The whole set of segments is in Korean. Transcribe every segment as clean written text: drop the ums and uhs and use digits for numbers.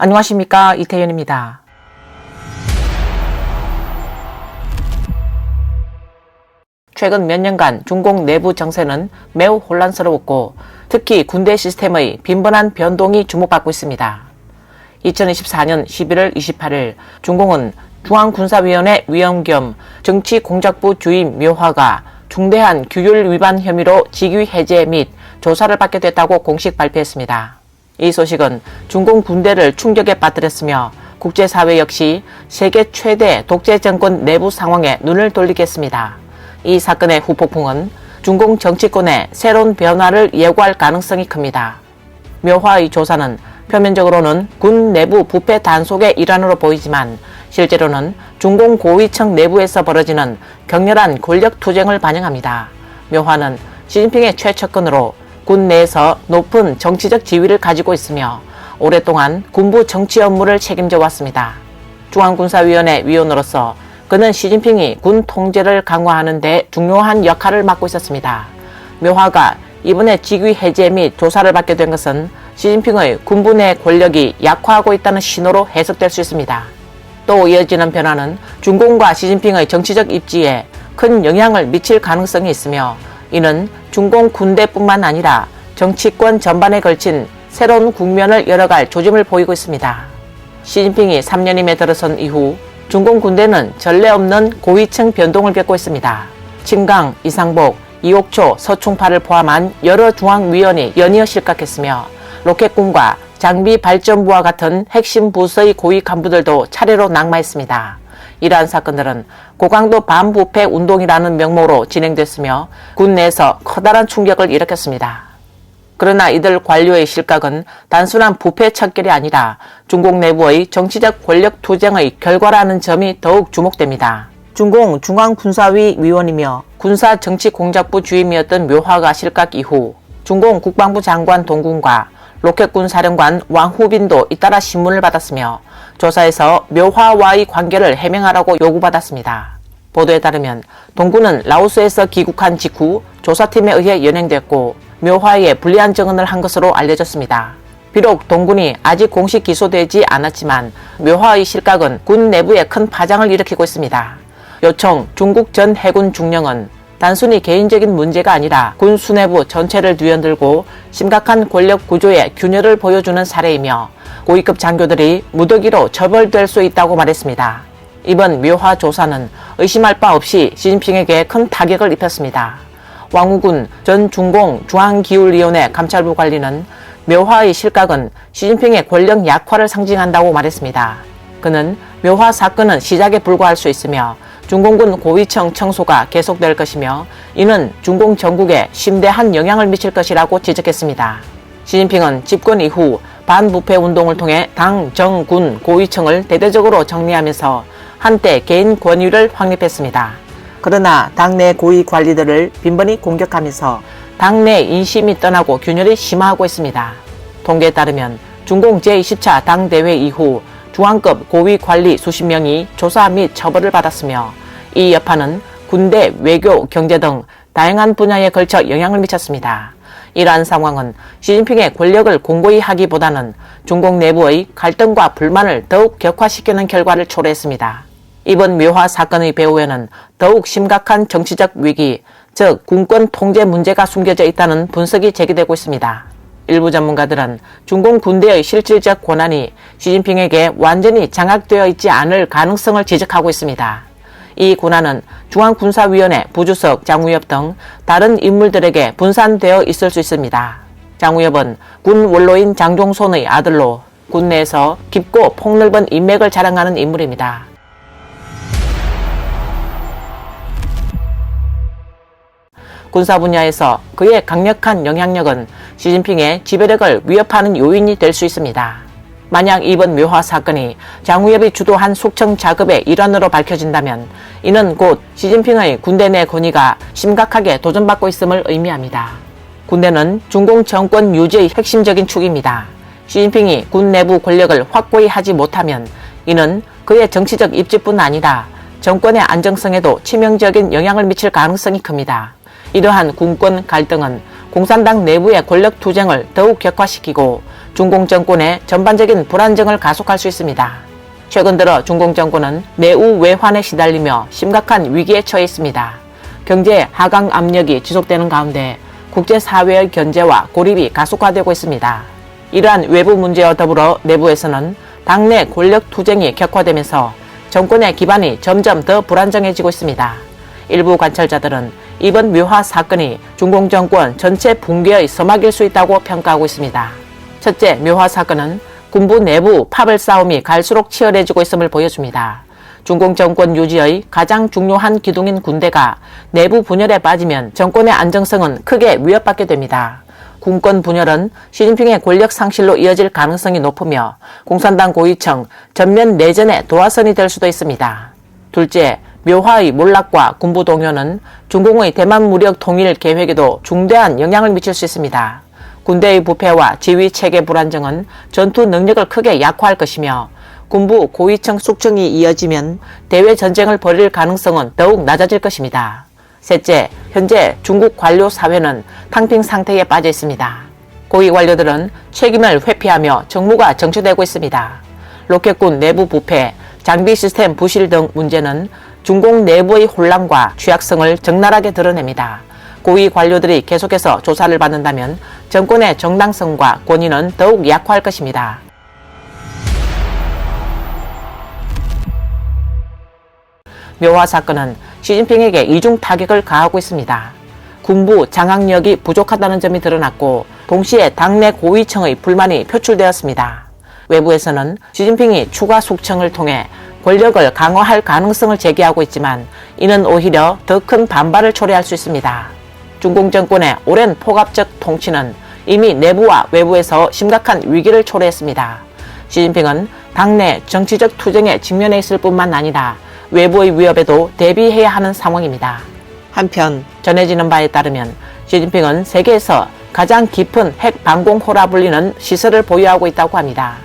안녕하십니까, 이태현입니다. 최근 몇 년간 중공 내부 정세는 매우 혼란스러웠고 특히 군대 시스템의 빈번한 변동이 주목받고 있습니다. 2024년 11월 28일 중공은 중앙군사위원회 위원 겸 정치공작부 주임 묘화가 중대한 규율 위반 혐의로 직위 해제 및 조사를 받게 됐다고 공식 발표했습니다. 이 소식은 중공 군대를 충격에 빠뜨렸으며 국제사회 역시 세계 최대 독재 정권 내부 상황에 눈을 돌리게 했습니다. 이 사건의 후폭풍은 중공 정치권의 새로운 변화를 예고할 가능성이 큽니다. 묘화의 조사는 표면적으로는 군 내부 부패 단속의 일환으로 보이지만 실제로는 중공 고위층 내부에서 벌어지는 격렬한 권력 투쟁을 반영합니다. 묘화는 시진핑의 최측근으로 군 내에서 높은 정치적 지위를 가지고 있으며 오랫동안 군부 정치 업무를 책임져 왔습니다. 중앙군사위원회 위원으로서 그는 시진핑이 군 통제를 강화하는 데 중요한 역할을 맡고 있었습니다. 묘화가 이번에 직위 해제 및 조사를 받게 된 것은 시진핑의 군부 내 권력이 약화하고 있다는 신호로 해석될 수 있습니다. 또 이어지는 변화는 중공과 시진핑의 정치적 입지에 큰 영향을 미칠 가능성이 있으며 이는 중공 군대뿐만 아니라 정치권 전반에 걸친 새로운 국면을 열어갈 조짐을 보이고 있습니다. 시진핑이 3년임에 들어선 이후 중공 군대는 전례 없는 고위층 변동을 겪고 있습니다. 친강, 이상복, 이옥초, 서충파를 포함한 여러 중앙위원이 연이어 실각했으며 로켓군과 장비 발전부와 같은 핵심 부서의 고위 간부들도 차례로 낙마했습니다. 이러한 사건들은 고강도 반부패 운동이라는 명목으로 진행됐으며 군 내에서 커다란 충격을 일으켰습니다. 그러나 이들 관료의 실각은 단순한 부패 척결이 아니라 중공 내부의 정치적 권력 투쟁의 결과라는 점이 더욱 주목됩니다. 중공 중앙군사위 위원이며 군사정치공작부 주임이었던 묘화가 실각 이후 중공 국방부 장관 동군과 로켓군 사령관 왕후빈도 잇따라 신문을 받았으며 조사에서 묘화와의 관계를 해명하라고 요구받았습니다. 보도에 따르면 동군은 라오스에서 귀국한 직후 조사팀에 의해 연행됐고 묘화에 불리한 증언을 한 것으로 알려졌습니다. 비록 동군이 아직 공식 기소되지 않았지만 묘화의 실각은 군 내부에 큰 파장을 일으키고 있습니다. 요청 중국 전 해군 중령은 단순히 개인적인 문제가 아니라 군 수뇌부 전체를 뒤흔들고 심각한 권력 구조의 균열을 보여주는 사례이며 고위급 장교들이 무더기로 처벌될 수 있다고 말했습니다. 이번 묘화 조사는 의심할 바 없이 시진핑에게 큰 타격을 입혔습니다. 왕우군 전 중공 중앙기율위원회 감찰부 관리는 묘화의 실각은 시진핑의 권력 약화를 상징한다고 말했습니다. 그는 묘화 사건은 시작에 불과할 수 있으며 중공군 고위층 청소가 계속될 것이며 이는 중공 전국에 심대한 영향을 미칠 것이라고 지적했습니다. 시진핑은 집권 이후 반부패 운동을 통해 당, 정, 군 고위층을 대대적으로 정리하면서 한때 개인 권위를 확립했습니다. 그러나 당내 고위 관리들을 빈번히 공격하면서 당내 인심이 떠나고 균열이 심화하고 있습니다. 통계에 따르면 중공 제20차 당대회 이후 중앙급 고위 관리 수십 명이 조사 및 처벌을 받았으며 이 여파는 군대, 외교, 경제 등 다양한 분야에 걸쳐 영향을 미쳤습니다. 이러한 상황은 시진핑의 권력을 공고히 하기보다는 중공 내부의 갈등과 불만을 더욱 격화시키는 결과를 초래했습니다. 이번 묘화 사건의 배후에는 더욱 심각한 정치적 위기, 즉 군권 통제 문제가 숨겨져 있다는 분석이 제기되고 있습니다. 일부 전문가들은 중공 군대의 실질적 권한이 시진핑에게 완전히 장악되어 있지 않을 가능성을 지적하고 있습니다. 이 권한은 중앙군사위원회 부주석 장우엽 등 다른 인물들에게 분산되어 있을 수 있습니다. 장우엽은 군 원로인 장종손의 아들로 군 내에서 깊고 폭넓은 인맥을 자랑하는 인물입니다. 군사 분야에서 그의 강력한 영향력은 시진핑의 지배력을 위협하는 요인이 될 수 있습니다. 만약 이번 묘화 사건이 장우엽이 주도한 숙청 작업의 일환으로 밝혀진다면 이는 곧 시진핑의 군대 내 권위가 심각하게 도전받고 있음을 의미합니다. 군대는 중공 정권 유지의 핵심적인 축입니다. 시진핑이 군 내부 권력을 확고히 하지 못하면 이는 그의 정치적 입지뿐 아니라 정권의 안정성에도 치명적인 영향을 미칠 가능성이 큽니다. 이러한 군권 갈등은 공산당 내부의 권력 투쟁을 더욱 격화시키고 중공 정권의 전반적인 불안정을 가속할 수 있습니다. 최근 들어 중공 정권은 내후 외환에 시달리며 심각한 위기에 처해 있습니다. 경제 하강 압력이 지속되는 가운데 국제사회의 견제와 고립이 가속화되고 있습니다. 이러한 외부 문제와 더불어 내부에서는 당내 권력 투쟁이 격화되면서 정권의 기반이 점점 더 불안정해지고 있습니다. 일부 관찰자들은 이번 묘화 사건이 중공 정권 전체 붕괴의 서막일 수 있다고 평가하고 있습니다. 첫째, 묘화 사건은 군부 내부 파벌 싸움이 갈수록 치열해지고 있음을 보여줍니다. 중공 정권 유지의 가장 중요한 기둥인 군대가 내부 분열에 빠지면 정권의 안정성은 크게 위협받게 됩니다. 군권 분열은 시진핑의 권력 상실로 이어질 가능성이 높으며 공산당 고위층 전면 내전의 도화선이 될 수도 있습니다. 둘째, 묘화의 몰락과 군부 동요는 중공의 대만 무력 통일 계획에도 중대한 영향을 미칠 수 있습니다. 군대의 부패와 지휘 체계 불안정은 전투 능력을 크게 약화할 것이며 군부 고위층 숙청이 이어지면 대외 전쟁을 벌일 가능성은 더욱 낮아질 것입니다. 셋째, 현재 중국 관료 사회는 탕핑 상태에 빠져 있습니다. 고위 관료들은 책임을 회피하며 정무가 정체되고 있습니다. 로켓군 내부 부패, 장비 시스템 부실 등 문제는 중공 내부의 혼란과 취약성을 적나라하게 드러냅니다. 고위 관료들이 계속해서 조사를 받는다면 정권의 정당성과 권위는 더욱 약화할 것입니다. 묘화 사건은 시진핑에게 이중 타격을 가하고 있습니다. 군부 장악력이 부족하다는 점이 드러났고 동시에 당내 고위층의 불만이 표출되었습니다. 외부에서는 시진핑이 추가 숙청을 통해 권력을 강화할 가능성을 제기하고 있지만 이는 오히려 더 큰 반발을 초래할 수 있습니다. 중공 정권의 오랜 포갑적 통치는 이미 내부와 외부에서 심각한 위기를 초래했습니다. 시진핑은 당내 정치적 투쟁에 직면해 있을 뿐만 아니라 외부의 위협에도 대비해야 하는 상황입니다. 한편 전해지는 바에 따르면 시진핑은 세계에서 가장 깊은 핵 방공호라 불리는 시설을 보유하고 있다고 합니다.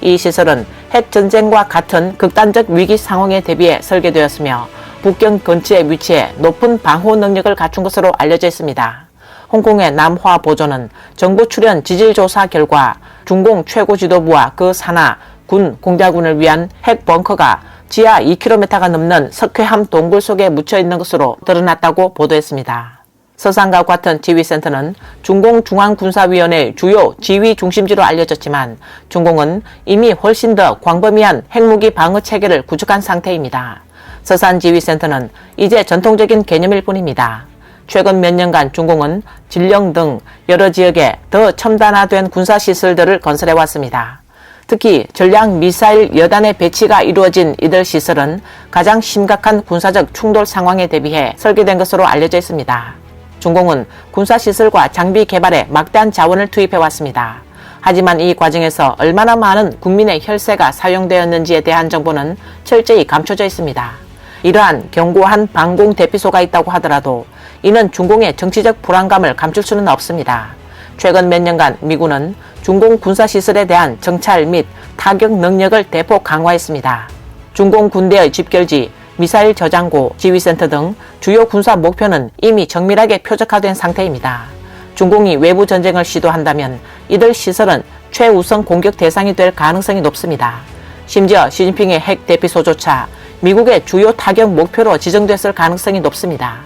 이 시설은 핵전쟁과 같은 극단적 위기 상황에 대비해 설계되었으며 북경 근처에 위치해 높은 방호 능력을 갖춘 것으로 알려져 있습니다. 홍콩의 남화 보조는 정부 출연 지질조사 결과 중공 최고 지도부와 그 산하 군 공작군을 위한 핵 벙커가 지하 2km가 넘는 석회암 동굴 속에 묻혀 있는 것으로 드러났다고 보도했습니다. 서산과 같은 지휘센터는 중공중앙군사위원회의 주요 지휘 중심지로 알려졌지만 중공은 이미 훨씬 더 광범위한 핵무기 방어 체계를 구축한 상태입니다. 서산 지휘센터는 이제 전통적인 개념일 뿐입니다. 최근 몇 년간 중공은 진령 등 여러 지역에 더 첨단화된 군사시설들을 건설해왔습니다. 특히 전략 미사일 여단의 배치가 이루어진 이들 시설은 가장 심각한 군사적 충돌 상황에 대비해 설계된 것으로 알려져 있습니다. 중공은 군사시설과 장비 개발에 막대한 자원을 투입해왔습니다. 하지만 이 과정에서 얼마나 많은 국민의 혈세가 사용되었는지에 대한 정보는 철저히 감춰져 있습니다. 이러한 견고한 방공 대피소가 있다고 하더라도 이는 중공의 정치적 불안감을 감출 수는 없습니다. 최근 몇 년간 미군은 중공 군사시설에 대한 정찰 및 타격 능력을 대폭 강화했습니다. 중공 군대의 집결지, 미사일 저장고, 지휘센터 등 주요 군사 목표는 이미 정밀하게 표적화된 상태입니다. 중공이 외부 전쟁을 시도한다면 이들 시설은 최우선 공격 대상이 될 가능성이 높습니다. 심지어 시진핑의 핵 대피소조차 미국의 주요 타격 목표로 지정됐을 가능성이 높습니다.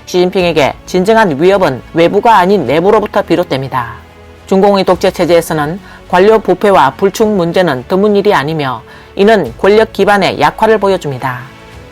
시진핑에게 진정한 위협은 외부가 아닌 내부로부터 비롯됩니다. 중공의 독재 체제에서는 관료 부패와 불충 문제는 드문 일이 아니며 이는 권력 기반의 약화를 보여줍니다.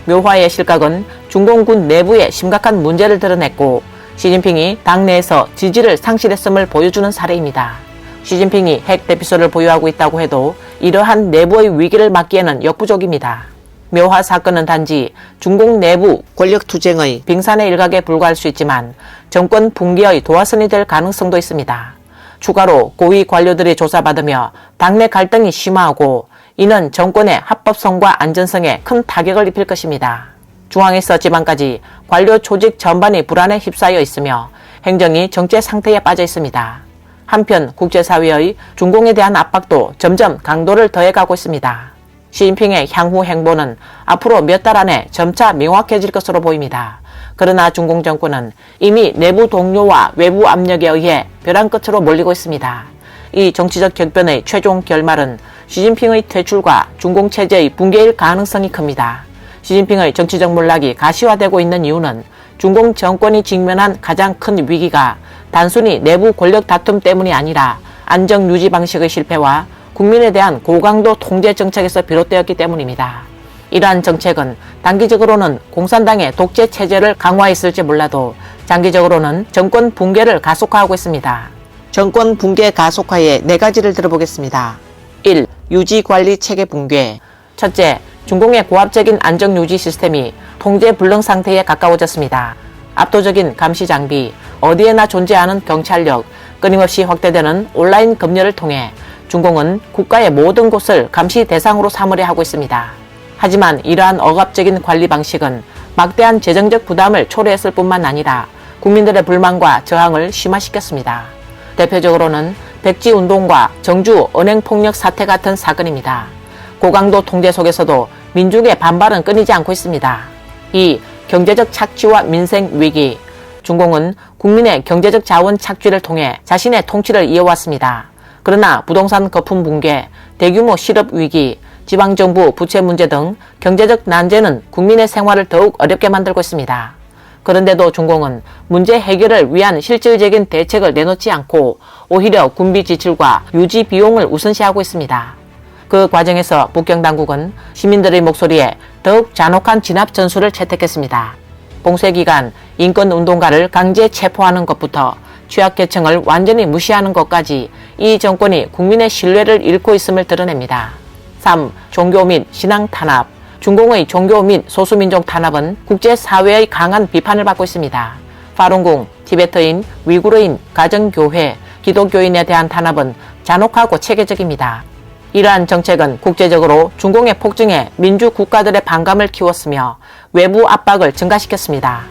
묘화의 실각은 중공군 내부에 심각한 문제를 드러냈고 시진핑이 당내에서 지지를 상실했음을 보여주는 사례입니다. 시진핑이 핵 대피소를 보유하고 있다고 해도 이러한 내부의 위기를 막기에는 역부족입니다. 묘화 사건은 단지 중공 내부 권력 투쟁의 빙산의 일각에 불과할 수 있지만 정권 붕괴의 도화선이 될 가능성도 있습니다. 추가로 고위 관료들이 조사받으며 당내 갈등이 심화하고 이는 정권의 합법성과 안전성에 큰 타격을 입힐 것입니다. 중앙에서 지방까지 관료 조직 전반이 불안에 휩싸여 있으며 행정이 정체 상태에 빠져 있습니다. 한편 국제사회의 중공에 대한 압박도 점점 강도를 더해가고 있습니다. 시진핑의 향후 행보는 앞으로 몇 달 안에 점차 명확해질 것으로 보입니다. 그러나 중공 정권은 이미 내부 동료와 외부 압력에 의해 벼랑 끝으로 몰리고 있습니다. 이 정치적 격변의 최종 결말은 시진핑의 퇴출과 중공 체제의 붕괴일 가능성이 큽니다. 시진핑의 정치적 몰락이 가시화되고 있는 이유는 중공 정권이 직면한 가장 큰 위기가 단순히 내부 권력 다툼 때문이 아니라 안정 유지 방식의 실패와 국민에 대한 고강도 통제 정책에서 비롯되었기 때문입니다. 이러한 정책은 단기적으로는 공산당의 독재 체제를 강화했을지 몰라도 장기적으로는 정권 붕괴를 가속화하고 있습니다. 정권 붕괴 가속화의 4가지를 들어보겠습니다. 1. 유지관리 체계 붕괴. 첫째, 중공의 고압적인 안정유지 시스템이 통제 불능 상태에 가까워졌습니다. 압도적인 감시 장비, 어디에나 존재하는 경찰력, 끊임없이 확대되는 온라인 검열을 통해 중공은 국가의 모든 곳을 감시 대상으로 삼으려 하고 있습니다. 하지만 이러한 억압적인 관리 방식은 막대한 재정적 부담을 초래했을 뿐만 아니라 국민들의 불만과 저항을 심화시켰습니다. 대표적으로는 백지운동과 정주 은행폭력 사태 같은 사건입니다. 고강도 통제 속에서도 민중의 반발은 끊이지 않고 있습니다. 2. 경제적 착취와 민생 위기. 중공은 국민의 경제적 자원 착취를 통해 자신의 통치를 이어왔습니다. 그러나 부동산 거품 붕괴, 대규모 실업 위기, 지방정부 부채 문제 등 경제적 난제는 국민의 생활을 더욱 어렵게 만들고 있습니다. 그런데도 중공은 문제 해결을 위한 실질적인 대책을 내놓지 않고 오히려 군비 지출과 유지 비용을 우선시하고 있습니다. 그 과정에서 북경당국은 시민들의 목소리에 더욱 잔혹한 진압 전술을 채택했습니다. 봉쇄기간 인권운동가를 강제 체포하는 것부터 취약계층을 완전히 무시하는 것까지 이 정권이 국민의 신뢰를 잃고 있음을 드러냅니다. 3. 종교 및 신앙 탄압. 중공의 종교 및 소수민족 탄압은 국제사회의 강한 비판을 받고 있습니다. 파룬궁, 티베트인, 위구르인, 가정교회, 기독교인에 대한 탄압은 잔혹하고 체계적입니다. 이러한 정책은 국제적으로 중공의 폭증에 민주국가들의 반감을 키웠으며 외부 압박을 증가시켰습니다.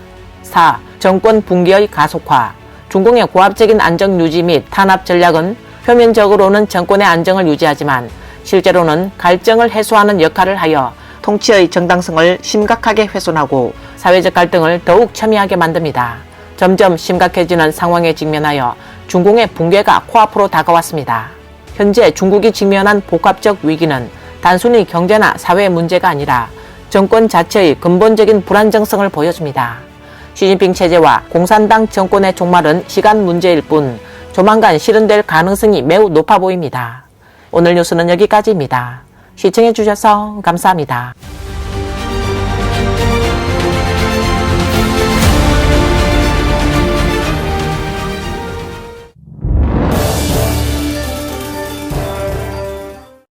4. 정권 붕괴의 가속화. 중공의 고압적인 안정 유지 및 탄압 전략은 표면적으로는 정권의 안정을 유지하지만 실제로는 갈증을 해소하는 역할을 하여 통치의 정당성을 심각하게 훼손하고 사회적 갈등을 더욱 첨예하게 만듭니다. 점점 심각해지는 상황에 직면하여 중공의 붕괴가 코앞으로 다가왔습니다. 현재 중국이 직면한 복합적 위기는 단순히 경제나 사회 문제가 아니라 정권 자체의 근본적인 불안정성을 보여줍니다. 시진핑 체제와 공산당 정권의 종말은 시간 문제일 뿐 조만간 실현될 가능성이 매우 높아 보입니다. 오늘 뉴스는 여기까지입니다. 시청해주셔서 감사합니다.